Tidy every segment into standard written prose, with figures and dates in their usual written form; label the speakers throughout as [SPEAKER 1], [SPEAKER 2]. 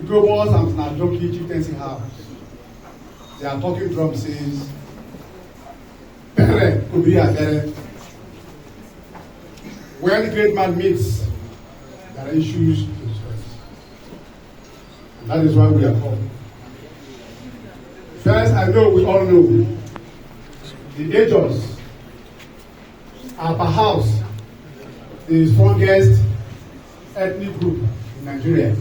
[SPEAKER 1] Ijaws and Najoki chieftaincy house. They are talking drum says, Pere, Kubiya, Pere. When the great man meets, there are issues to discuss. And that is why we are called. First, I know we all know the Ijaws are perhaps the strongest ethnic group in Nigeria.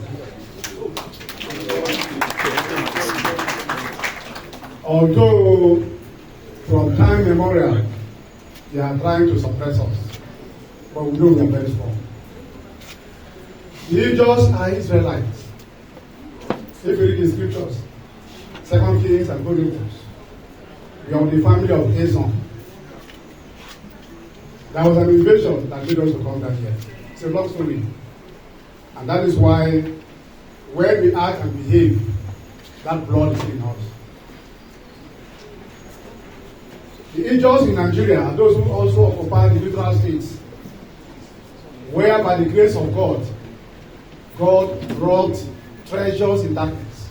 [SPEAKER 1] Although from time immemorial they are trying to suppress us, but we know we are very strong. The Ijaws are Israelites. If you read the scriptures, 2 Kings and Chronicles, we are the family of Ezon. There was an invasion that made us to come that year. It's a long story. And that is why when we act and behave, that blood is in us. The Ijaws in Nigeria are those who also occupy the neutral states, where by the grace of God, God brought treasures in darkness.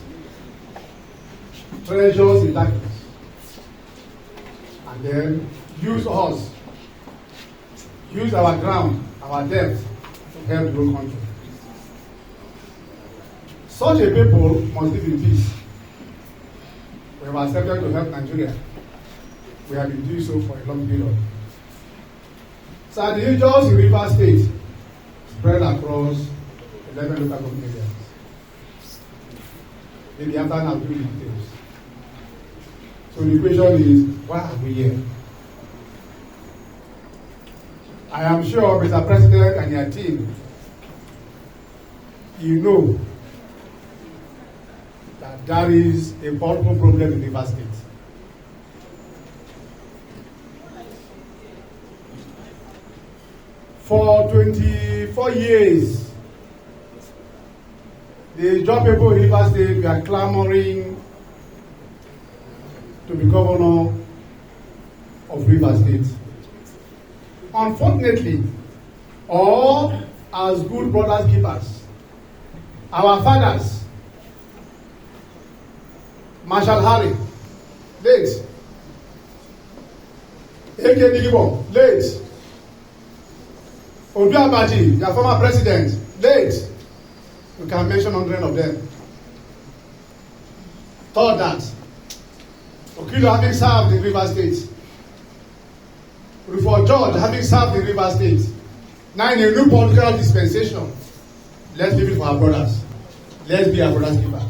[SPEAKER 1] Treasures in darkness. And then use us, use our ground, our depth to help the whole country. Such a people must live in peace. We have accepted to help Nigeria. We have been doing so for a long period. So the Ijaws in Rivers State spread across 11 local government areas. Maybe after I'll do the details. So the question is, why are we here? I am sure, Mr. President and your team, you know that there is a multiple problem in Rivers State. For 24 years, the Ijaw people in Rivers State were clamoring to be governor of Rivers State. Unfortunately, or as good brothers keepers, our fathers, Marshal Harry, late, A.K. Nigibo, late, Odu Abaji, their former president, late. We can mention 100 of them. Thought that Okilo having served in Rivers State, Rivers George having served in Rivers State, now in a new political dispensation, let's leave it for our brothers. Let's be our brothers' keeper.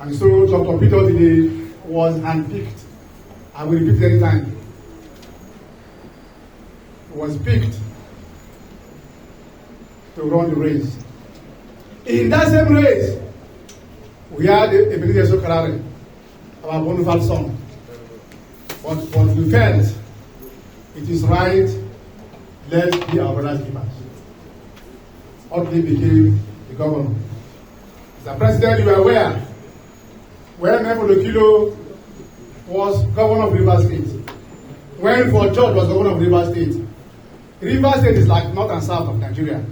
[SPEAKER 1] And so Dr. Peter today was handpicked. I will repeat every time. He was picked to run the race. In that same race, we had Ebenezer Sokarare, our wonderful son. But we felt it is right, let's be our brothers' keepers. Otley became the governor. Mr. President, you are aware, when Okilo was governor of Rivers State, when Fort George was governor of Rivers State, Rivers State is like north and south of Nigeria.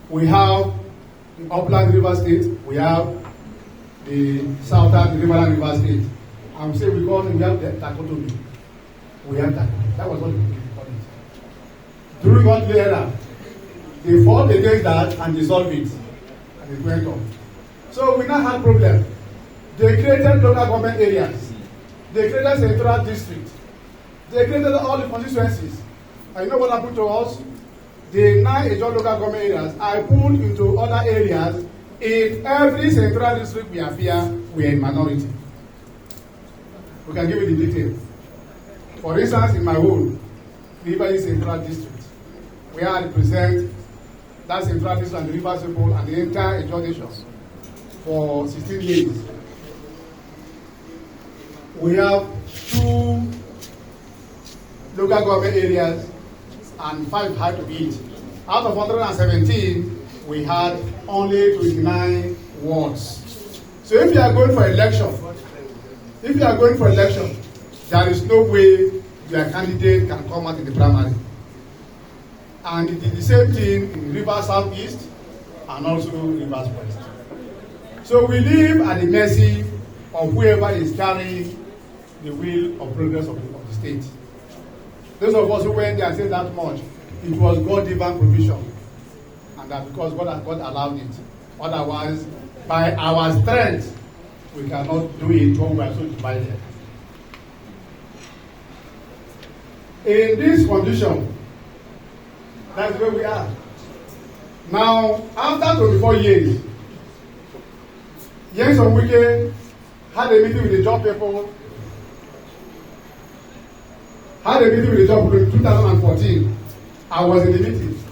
[SPEAKER 1] We have the upland Rivers State, we have the southern Riverland Rivers State. I'm saying because we have the dichotomy. We have that. That was what we called it. During one era, they fought against that and dissolved it. And it went on. So we now had problem. They created local government areas. They created central district. They created all the constituencies. And you know what happened to us? The 9 Ijaw local government areas are pulled into other areas. In every central district we are here, we are in minority. We can give you the details. For instance, in my own, Rivers Central District, where I represent that central district and the Rivers people and the entire Ijaw nation for 16 years. We have 2 local government areas and 5 had to beat. Out of 117, we had only 29 wards. So if you are going for election, there is no way your candidate can come out in the primary. And it is the same thing in Rivers Southeast and also Rivers West. So we live at the mercy of whoever is carrying the wheel of progress of the state. Those of us who went there and said that much, it was God-given provision. And that because God allowed it. Otherwise, by our strength, we cannot do it when we are so divided. In this condition, that's where we are. Now, after 24 years, INC IYC had a meeting with the job people. Had a meeting with the job people in 2014. I was in the meeting.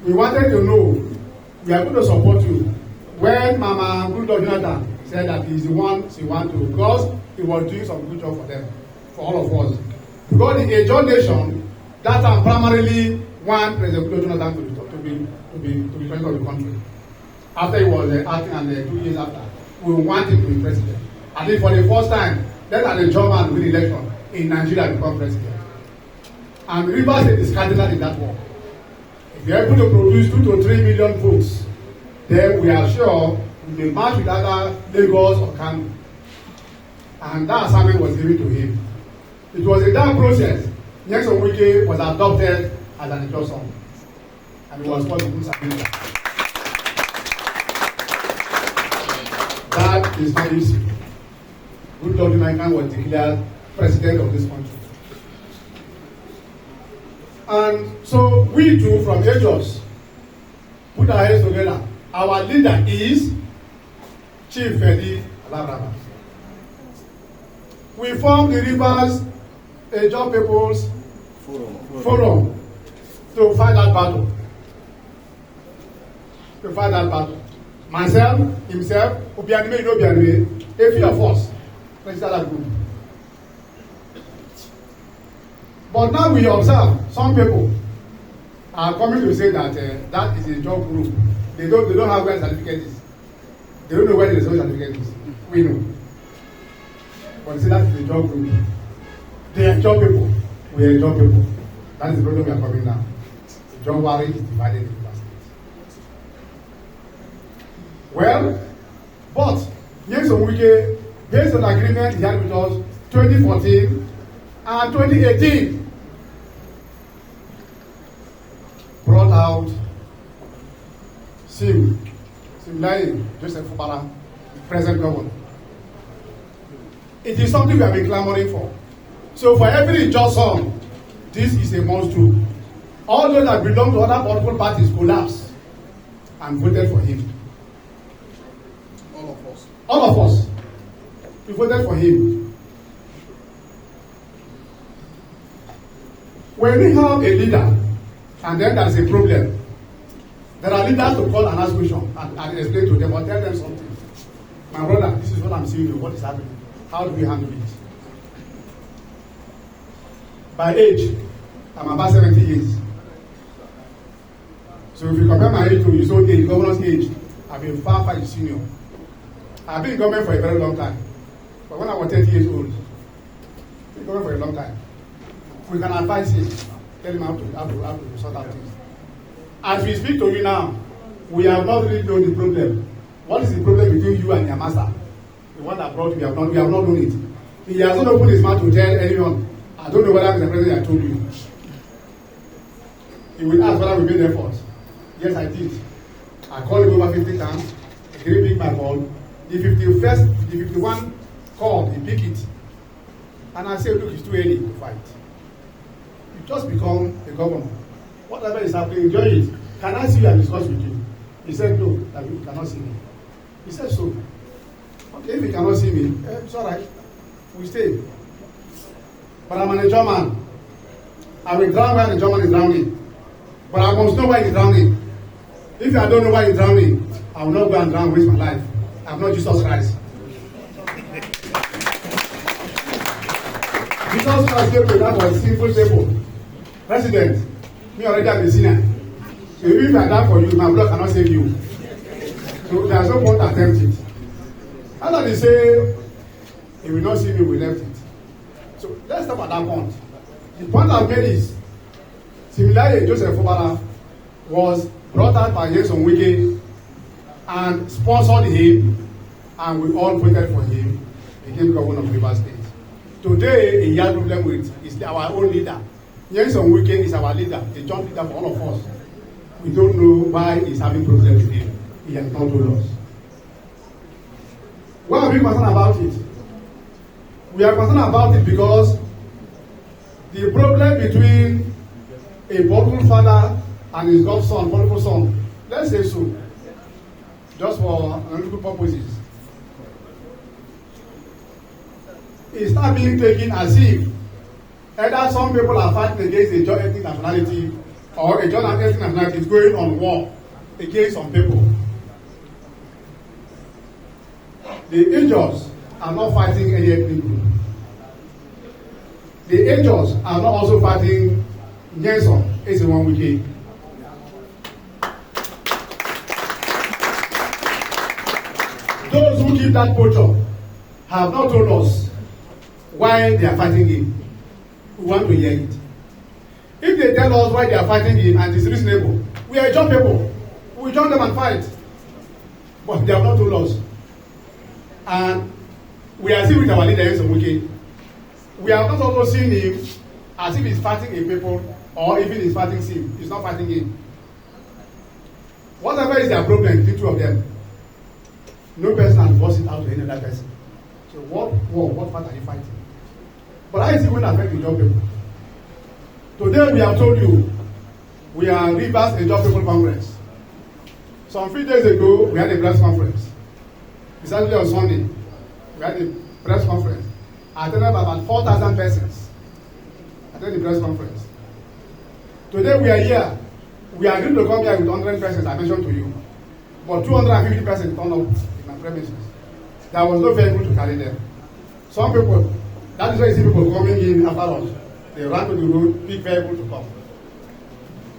[SPEAKER 1] We wanted to know, we are going to support you. When Mama Goodluck Jonathan said that he's the one she wants to, because he was doing some good job for them, for all of us. Because the Ijaw nation, that time primarily want President Goodluck Jonathan to be president of the country. After he was acting and 2 years after, we want him to be president. And then for the first time, let an German win election in Nigeria become president. And Rivers is cardinal in that work. If we are able to produce 2 to 3 million votes, then we are sure we will match with other Lagos or Kano. And that assignment was given to him. It was in that process, INC IYC was adopted as an Ijaw son. And it was called the Musa. That is not easy. Goodluck Jonathan was declared president of this country. And so we too from Ijaws put our heads together. Our leader is Chief Fedi Alabraba. We formed the Rivers Ijaws People's Forum to fight that battle. To fight that battle. Myself, himself, Obianime, Obianime, a few of us registered that group. But now we observe some people are coming to say that that is a job group. They don't have where the certificate is. They don't know where the certificate is. We know. But they say that is a job group. They are job people. We are job people. That is the problem we are coming now. The job worry is divided in the state. Well, but INC IYC, based on the agreement he had with us 2014 and 2018, brought out Similai Joseph Fubara, present governor. It is something we have been clamoring for. So for every Ijaw son, this is a must-do. All those that belong to other political parties collapsed and voted for him. All of us. We voted for him. When we have a leader, and then there's a problem, there are leaders to call and ask questions and explain to them or tell them something. My brother, this is what I'm seeing, what is happening. How do we handle it? By age, I'm about 70 years. So if you compare my age to his own age, governor's age, I've been far senior. I've been in government for a very long time. But when I was 30 years old, I've been in government for a long time. We can advise him, tell him how to sort out things. As we speak to you now, we have not really known the problem. What is the problem between you and your master? The one that brought you, we have not known it. He has not opened his mouth to tell anyone. I don't know whether the president I told you. He will ask whether we made efforts. Yes, I did. I called him over 50 times. He didn't pick my call. The 51 called, he picked it. And I said, look, it's too early to fight. You just become a governor. Whatever is happening, enjoy it. Can I see you and discuss with you? He said, no, that you cannot see me. He said, so. Okay, if you cannot see me, it's all right. We stay. But I'm an Ijaw man. I will drown where the German is drowning. But I must know why he's drowning. If I don't know why he's drowning, I will not go and drown, waste my life. I'm not Jesus Christ. Jesus Christ came to that was simple. President, me already have a sinner. So if I die for you, my blood cannot save you. So there's no point attempt it. After they say, he will not see me, we left it. So let's stop at that point. The point I've made is, similarly, Joseph Fubara was brought out by INC IYC and sponsored him, and we all voted for him. He became governor of Rivers State. Today, he has problem with is our own leader. Nyesom Wike is our leader, the joint leader for all of us. We don't know why he's having problems with him. He has not told us. Why are we concerned about it? We are concerned about it because the problem between a political father and his godson, political son, let's say so, just for analytical purposes, is not being taken as if either some people are fighting against a joint ethnic nationality or a joint ethnic nationality is going on war against some people. The Ijaws are not fighting any ethnic group. The Ijaws are not also fighting Nyesom Wike. Those who keep that photo have not told us why they are fighting him. We want to hear it. If they tell us why they are fighting him and it's reasonable, we are Ijaw people. We join them and fight. But they have not told us. And we are still with our leader, Nyesom Wike. We have not also seen him as if he's fighting a people or even he's fighting him. He's not fighting him. Whatever is their problem, the two of them, no person has forced it out to any other person. So what fight are you fighting? But how is it going to affect the Ijaw people? Today we have told you we are Rivers Ijaw People Congress. Some few days ago we had a press conference. Precisely on Sunday, we had a press conference. I attended about 4,000 persons. I attended the press conference. Today we are here. We are going to come here with 100 persons, I mentioned to you. But 250 persons turned up in my premises. There was no vehicle to carry them. Some people, that is why you see people coming in after us. They ran to the road, pick vehicle to come.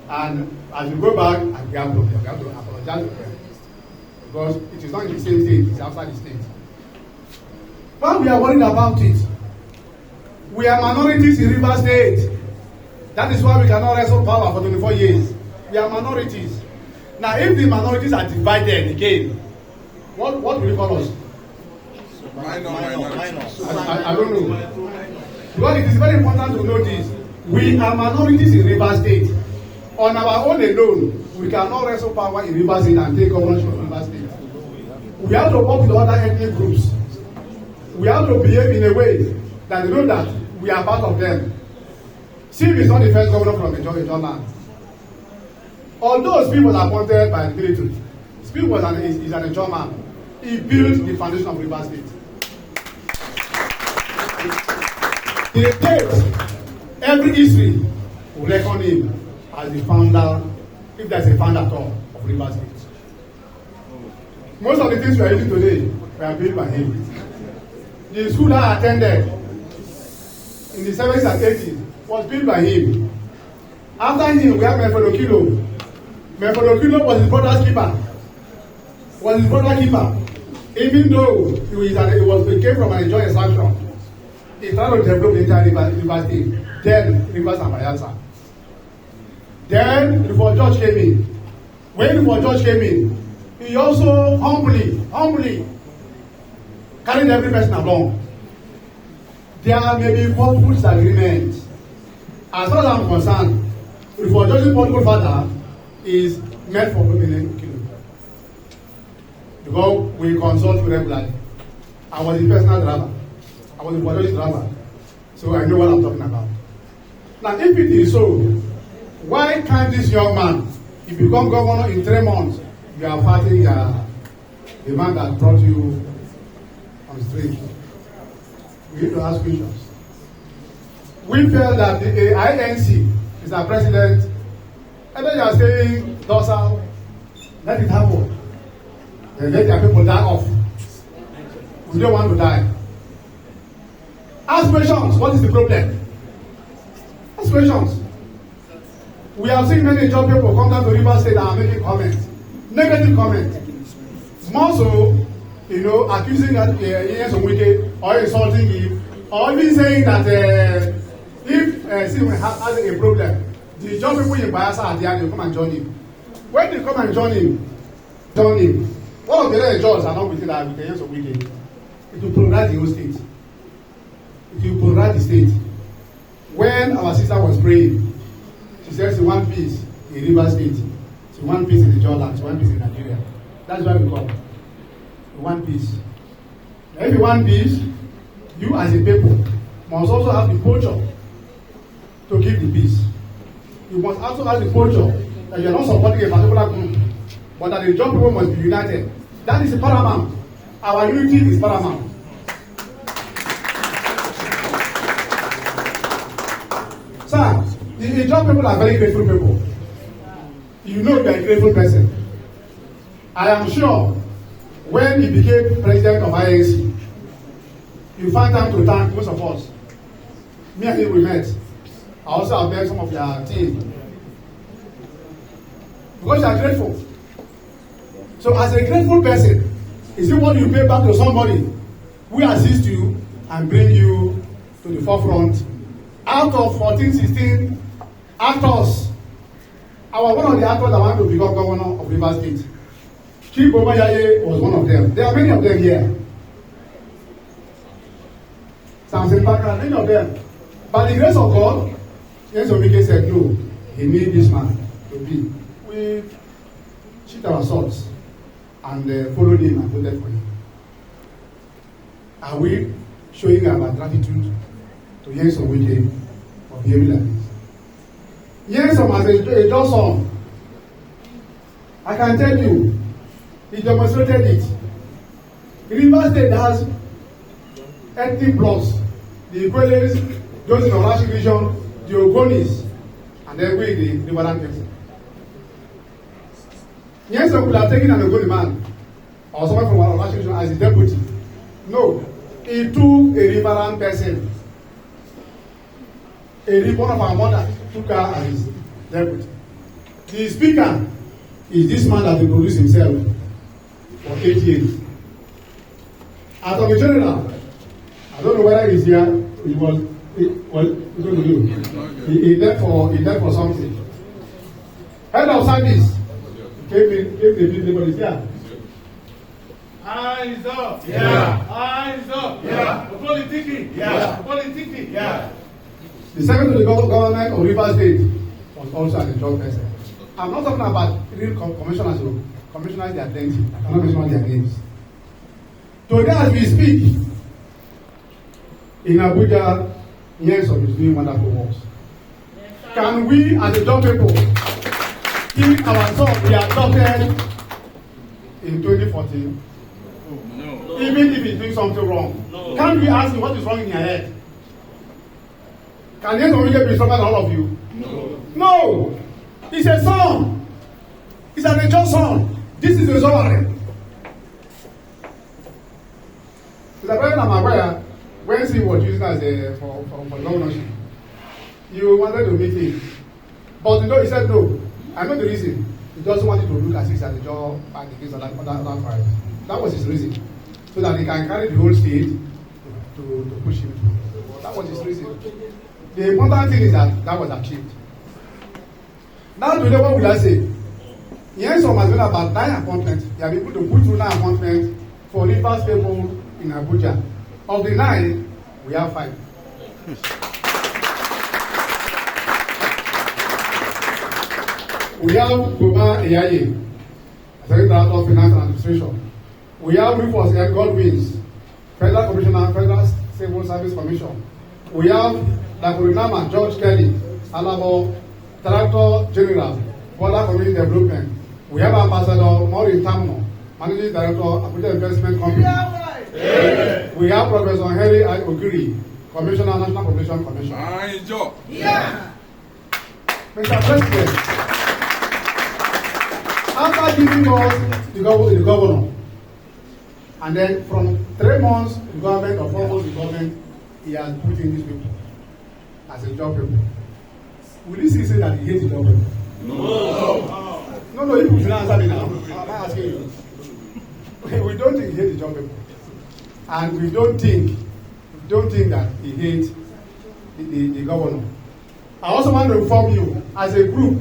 [SPEAKER 1] And as we go back, and we have to apologize to them. Because it is not in the same state, it's outside the state. But we are worried about it. We are minorities in Rivers State. That is why we cannot wrestle power for 24 years. We are minorities. Now, if the minorities are divided again, what will you call us? Minorities. I don't know. Because it is very important to know this. We are minorities in Rivers State. On our own alone, we cannot wrestle power in Rivers State and take governorship of Rivers State. We have to work with other ethnic groups. We have to behave in a way that they know that we are part of them. Sim is not the first governor from Ijaw land. Although Sim was appointed by the military, Sim is an Ijaw man. He built the foundation of Rivers State. The state, every history will reckon him as the founder, if there's a founder at all, of Rivers State. Most of the things we are using today were built by him. The school that I attended in the 70s and 80s was built by him. After him, we have Mefodokilo. Mefodokilo was his brother's keeper. Even though he came from an Ijaw extraction, he tried to develop the entire Rivers State, then Rivers and Bayelsa. Then, before George came in, when George came in, he also humbly carried every person along. There may be possible disagreements. As far as I'm concerned, before George's political father is meant for Kilo. Because we consult regularly. I was the personal driver. I was the George's driver. So I know what I'm talking about. Now, if it is so, why can't this young man, if you become governor in 3 months, you are fighting the man that brought you on the street? We need to ask questions. We felt that the INC is our president, and then you are saying, docile, let it happen. Then let their people die off. We don't want to die. Ask questions. What is the problem? Ask questions. We have seen many job people come down to Rivers State and are making comments, negative comments. More so, accusing that Nyesom Wike or insulting him, or even saying that if Sim has a problem, the job people in Bayelsa are there, they come and join him. When they come and join him, One of the other judges are not within that with the hands of wicked. It will polarize the whole state. It will polarize the state. When our sister was praying, she said she want peace in Rivers State, she want peace in the Jordan, she want peace in Nigeria. That's why we come. We want peace. Now, if you want peace, you as a people must also have the culture to give the peace. You must also have the culture that you are not supporting a particular group, but that the job people must be united. That is paramount. Our unity is paramount. Sir, the job people are very grateful people. You know you are a grateful person. I am sure when he became president of INC, you find time to thank most of us. Me and him we met. I also have met some of your team. Because you are grateful. So as a grateful person, is it what you pay back to somebody who assists you and bring you to the forefront? Out of 14, 16 actors, one of the actors that want to become governor of Rivers State, Chibo was one of them. There are many of them here. Thompson Sekibo, many of them. By the grace of God, Yes, Wakirike said, no, he needs this man to be. We cheat our swords and followed him and voted for him. Are we showing our gratitude to Yes Wakirike for behaving like this? Yes, as a Johnson, I can tell you, he demonstrated it. Rivers State has ethnic blocks, the Igweles, those in the Olashi region, the Ogonis, and then we, the Riverland person. Yes, I could have taken an Ogoni man or someone from our region as his deputy. No, he took a Riverland person. One of our mothers took her as his deputy. The speaker is this man that he produced himself for 8 years. Attorney General, I don't know whether he's here. He was he left for something. Head of service came the people is here.
[SPEAKER 2] Eyes up. Yeah. Eyes up. Yeah. Politicking. Yeah. Politicking. Yeah.
[SPEAKER 1] The secretary of the government of Rivers State was also an job person. I'm not talking about real commissioners who commissioners their things. I cannot mention their names. Today as we speak, in Abuja, Yes is doing wonderful works. Can we as a job people keep our thought we adopted in 2014? No. Even if he's doing something wrong. No. Can't we ask him what is wrong in your head? Can Yes Wakirike be stronger than all of you? No. No! He's a son. He's an mature son. This is a sovereign. Mr. President, I'm aware when he was using as a for governorship, you wanted to meet him. But you know, he said no. I know the reason. He doesn't want you to look as if he's at the job and the case of that fire. That was his reason. So that he can carry the whole state to push him through. That was his reason. The important thing is that was achieved. Now today, what will I say? Yes, some has been about 9 appointments. They are able to put through 9 appointments for Rivers people in Abuja. Of the 9, we have 5. We have Buma Eyaye, Secretary of Finance and Administration. We have Rivers Ijaws, Federal Commissioner, Federal Civil Service Commission. We have Dakurinama George Kelly, Alamo, Director General, Border Community Development. We have Ambassador Maureen Tamno, Managing Director, Abuja Investment Company. Yeah. We have Professor Henry I. Ogiri, Commissioner, National Population Commission. Yeah. Mr. President, after giving us the governor, and then from 3 months the government or 4 months the government, he has put in these people as a job people. Will this say that he hates the job people? No, you should answer me now. I'm asking you. We don't think he hates the job people. And we don't think that he hates the governor. I also want to inform you, as a group,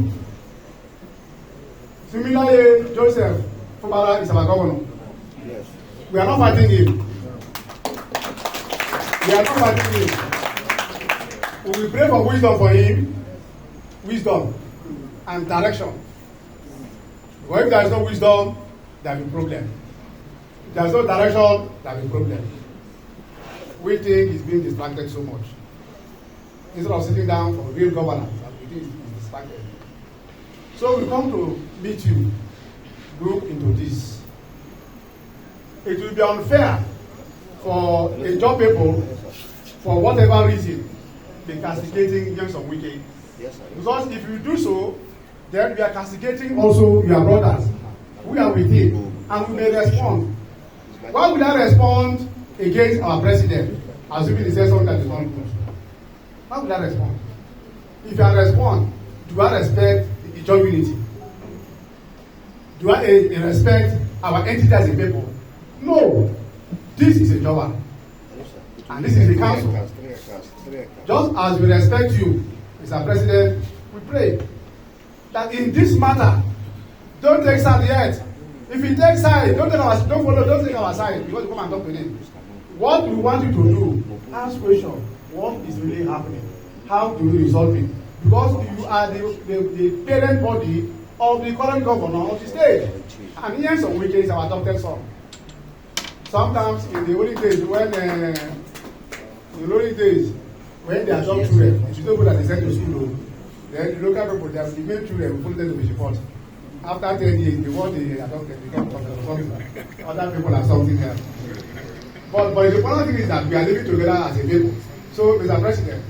[SPEAKER 1] similarly, Joseph Fubara is our governor.
[SPEAKER 3] Yes.
[SPEAKER 1] We are not fighting him. We are not fighting him. We will pray for wisdom for him, wisdom and direction. But if there is no wisdom, there will be problem. If there is no direction, there will be problem. We think he's being distracted so much. Instead of sitting down for real governance, we think he's distracted. So we come to meet you, look into this. It will be unfair for a job people, for whatever reason, be castigating young Wakirike.
[SPEAKER 3] Yes, sir.
[SPEAKER 1] Because if you do so, then we are castigating also your brothers who are with him, and we may respond. Why would I respond against our president, assuming he says something that is not good? Why would I respond? If I respond, do I respect the Ijaw unity? Do I respect our entity as a people? No. This is a Ijaw. And this is the council. Just as we respect you, Mr. President, we pray that in this matter, don't take side yet. If you take side, don't take our side because you come and talk to them. What we want you to do, ask question. What is really happening? How do we resolve it? Because you are the parent body of the current governor of the state. And INC IYC is our adopted son. Sometimes in the olden days when they adopt children, it's not good that they send to school. Then the local people, they have the main children who follow them to Bishopot. After 10 years, the one they adopted become something. Other people are something else. But the important thing is that we are living together as a people. So, Mr. President,